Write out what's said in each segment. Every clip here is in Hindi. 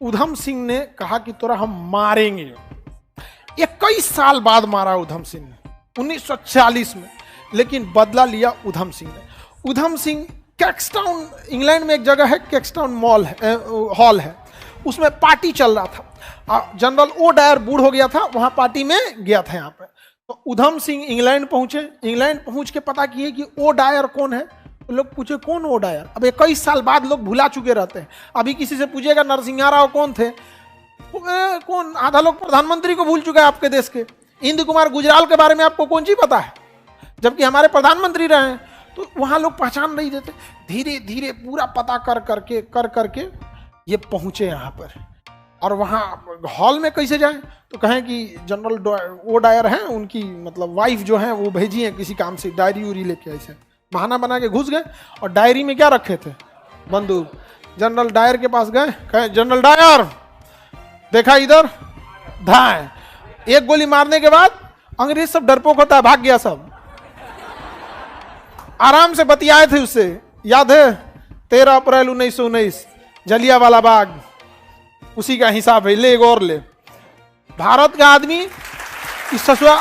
उधम सिंह ने कहा कि तोरा हम मारेंगे। 21 साल बाद मारा उधम सिंह ने 1940 में, लेकिन बदला लिया उधम सिंह ने। उधम सिंह कैक्सटाउन, इंग्लैंड में एक जगह है कैक्सटाउन मॉल है, हॉल है, उसमें पार्टी चल रहा था। जनरल ओ डायर बूढ़ हो गया था, वहां पार्टी में गया था यहाँ पे। तो उधम सिंह इंग्लैंड पहुंचे। इंग्लैंड पहुंच के पता किए कि ओ डायर कौन है। तो लोग पूछे कौन ओ डायर। अब 21 साल बाद लोग भुला चुके रहते हैं। अभी किसी से पूछेगा नरसिंह राव कौन थे, कौन, आधा लोग प्रधानमंत्री को भूल चुका है आपके देश के। इंदु कुमार गुजराल के बारे में आपको कौन सी पता है, जबकि हमारे प्रधानमंत्री रहे हैं। तो वहां लोग पहचान नहीं देते। धीरे धीरे पूरा पता कर करके ये पहुंचे यहाँ पर। और वहाँ हॉल में कैसे जाएं, तो कहें कि जनरल ओ डायर हैं, उनकी मतलब वाइफ जो है वो भेजी है किसी काम से, डायरी उरी लेके ऐसे बहाना बना के घुस गए। और डायरी में क्या रखे थे, बंदूक। जनरल डायर के पास गए, कहे जनरल डायर देखा इधर, धाए। एक गोली मारने के बाद अंग्रेज सब डरपोक होता है, भाग गया सब। आराम से बतियाए थे उससे, याद है 13 अप्रैल 1919 जलियांवाला बाग, उसी का हिसाब है, ले और ले। भारत का आदमी इस ससुआ,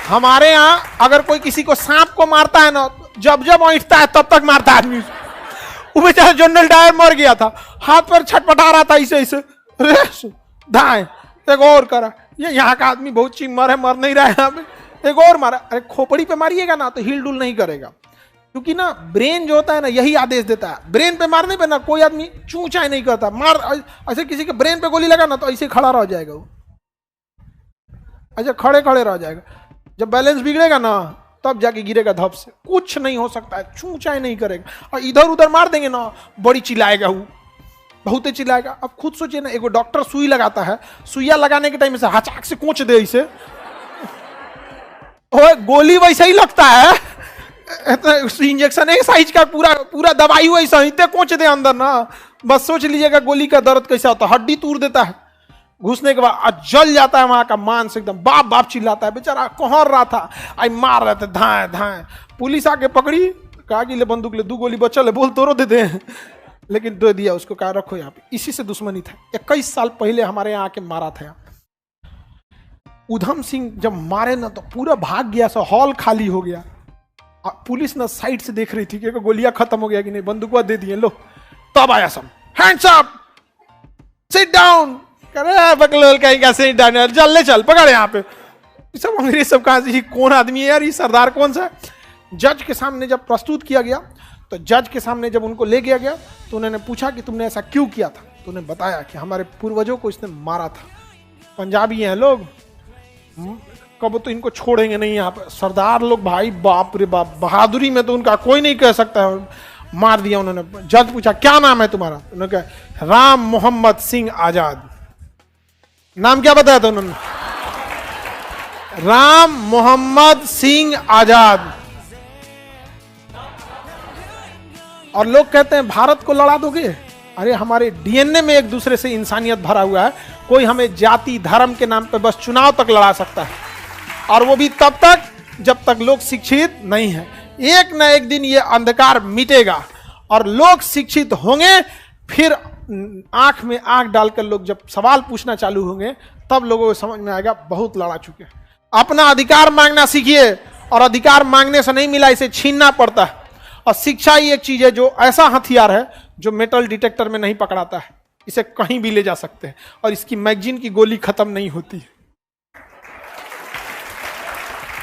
हमारे यहाँ अगर कोई किसी को सांप को मारता है ना, जब जब ऐंठता है तब तक मारता है आदमी। वो बेचारा जनरल डायर मर गया था, हाथ पर छटपटा रहा था ऐसे ऐसे, दाएं एक और करा। ये यहाँ का आदमी बहुत चिम्मर है, मर नहीं रहा है यहाँ पे, एक और मारा। अरे खोपड़ी पे मारिएगा ना तो हिल डुल नहीं करेगा, क्योंकि ना ब्रेन जो होता है ना यही आदेश देता है। ब्रेन पे मारने पे ना कोई आदमी चूं चाय नहीं करता। मार ऐसे किसी के ब्रेन पे गोली लगा ना तो ऐसे खड़ा रह जाएगा वो, ऐसे खड़े खड़े रह जाएगा। जब बैलेंस बिगड़ेगा ना तब जाके गिरेगा धप से, कुछ नहीं हो सकता है, चूं चाय नहीं करेगा। और इधर उधर मार देंगे ना बड़ी चिल्लाएगा वो, बहुत चिल्लाएगा। अब खुद सोचिए ना, एगो डॉक्टर सुई लगाता है, सुइया लगाने के टाइम से हचाक से कोच दे इसे, गोली वैसे ही लगता है, इंजेक्शन एक साइज का पूरा दवाई वैसा ही कोच दे अंदर ना। बस सोच लीजिएगा गोली का दर्द कैसा होता है, हड्डी तोड़ देता है घुसने के बाद, जल जाता है वहां का मांस एकदम, बाप बाप चिल्लाता है। बेचारा कहर रहा था, आई मार रहे थे धाए धाए। पुलिस आके पकड़ी, कहा कि ले बंदूक ले, 2 गोली बचल है, बोल तोरो दे दे, लेकिन दे दिया उसको, कहा रखो यहाँ पे। इसी से दुश्मनी था। 21 साल पहले हमारे यहाँ आके मारा था। उधम सिंह जब मारे ना तो पूरा भाग गया, सब हॉल खाली हो गया। पुलिस ना साइड से देख रही थी कि गोलियां खत्म हो गया कि नहीं, बंदूक दे दिए लो। तब आया सब, हैंड्स अप, सिट डाउन, करे बकलोल कहीं का सिट डाउन, चल ले चल पकड़ यहाँ पे। सब अंग्रेज सब कहा कौन आदमी है यार, ये सरदार कौन सा है। जज के सामने जब प्रस्तुत किया गया, तो जज के सामने जब उनको ले गया गया तो उन्होंने पूछा कि तुमने ऐसा क्यों किया था। तो उन्हें बताया कि हमारे पूर्वजों को इसने मारा था। पंजाबी हैं लोग, कब तो इनको छोड़ेंगे नहीं यहाँ पे। सरदार लोग भाई बाप रे बाप, बहादुरी में तो उनका कोई नहीं कह सकता है। मार दिया उन्होंने। जज पूछा क्या नाम है तुम्हारा, उन्होंने कहा राम मोहम्मद सिंह आजाद। नाम क्या बताया था उन्होंने, राम मोहम्मद सिंह आजाद। और लोग कहते हैं भारत को लड़ा दोगे। अरे हमारे डीएनए में एक दूसरे से इंसानियत भरा हुआ है। कोई हमें जाति धर्म के नाम पे बस चुनाव तक लड़ा सकता है, और वो भी तब तक जब तक लोग शिक्षित नहीं है। एक न एक दिन ये अंधकार मिटेगा और लोग शिक्षित होंगे। फिर आंख में आंख डालकर लोग जब सवाल पूछना चालू होंगे, तब लोगों को समझ में आएगा बहुत लड़ा चुके। अपना अधिकार मांगना सीखिए, और अधिकार मांगने से नहीं मिला, इसे छीनना पड़ता है। और शिक्षा ही एक चीज है जो ऐसा हथियार है जो मेटल डिटेक्टर में नहीं पकड़ाता है। इसे कहीं भी ले जा सकते हैं, और इसकी मैगजीन की गोली खत्म नहीं होती।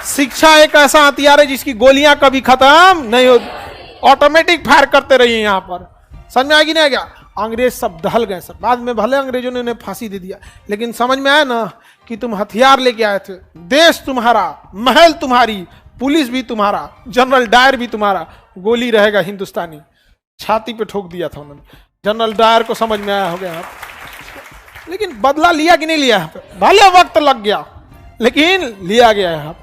शिक्षा एक ऐसा हथियार है जिसकी गोलियां कभी खत्म नहीं होती। ऑटोमेटिक फायर करते रहिए। यहां पर समझ में आएगी नहीं आ गया। अंग्रेज सब ढल गए सब, बाद में भले अंग्रेजों ने उन्हें फांसी दे दिया, लेकिन समझ में आया ना कि तुम हथियार लेके आए थे। देश तुम्हारा, महल तुम्हारी, पुलिस भी तुम्हारा, जनरल डायर भी तुम्हारा, गोली रहेगा हिंदुस्तानी। छाती पे ठोक दिया था उन्होंने। जनरल डायर को समझ में आया हो गया, लेकिन बदला लिया कि नहीं लिया। भले वक्त लग गया, लेकिन लिया गया है।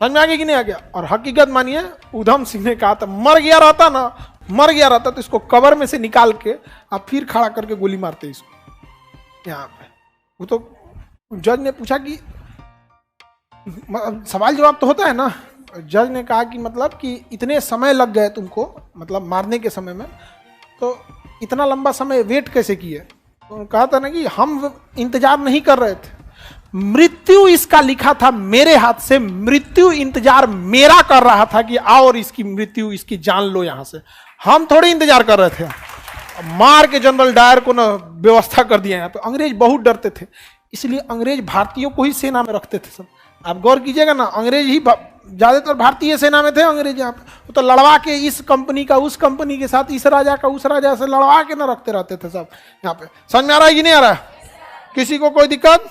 समझ में आ गया कि नहीं आ गया। और हकीकत मानिए, उधम सिंह ने कहा था मर गया रहता तो इसको कबर में से निकाल के आप फिर खड़ा करके गोली मारते इसको यहाँ पे। वो तो जज ने पूछा कि सवाल जवाब तो होता है ना। जज ने कहा कि मतलब कि इतने समय लग गए तुमको, मतलब मारने के समय में, तो इतना लंबा समय वेट कैसे किए। कहा था ना कि हम इंतजार नहीं कर रहे थे, मृत्यु इसका लिखा था मेरे हाथ से, मृत्यु इंतजार मेरा कर रहा था कि आओ और इसकी मृत्यु, इसकी जान लो यहां से। हम थोड़े इंतजार कर रहे थे। मार के जनरल डायर को ना व्यवस्था कर दिया यहाँ पे। अंग्रेज बहुत डरते थे, इसलिए अंग्रेज भारतीयों को ही सेना में रखते थे सब। आप गौर कीजिएगा ना, अंग्रेज ही ज्यादातर भारतीय सेना में थे अंग्रेज यहाँ पे। तो लड़वा के इस कंपनी का उस कंपनी के साथ, इस राजा का उस राजा से लड़वा के ना रखते रहते थे सब यहाँ पे। समझ में आ रहा है कि नहीं आ रहा है? किसी को कोई दिक्कत?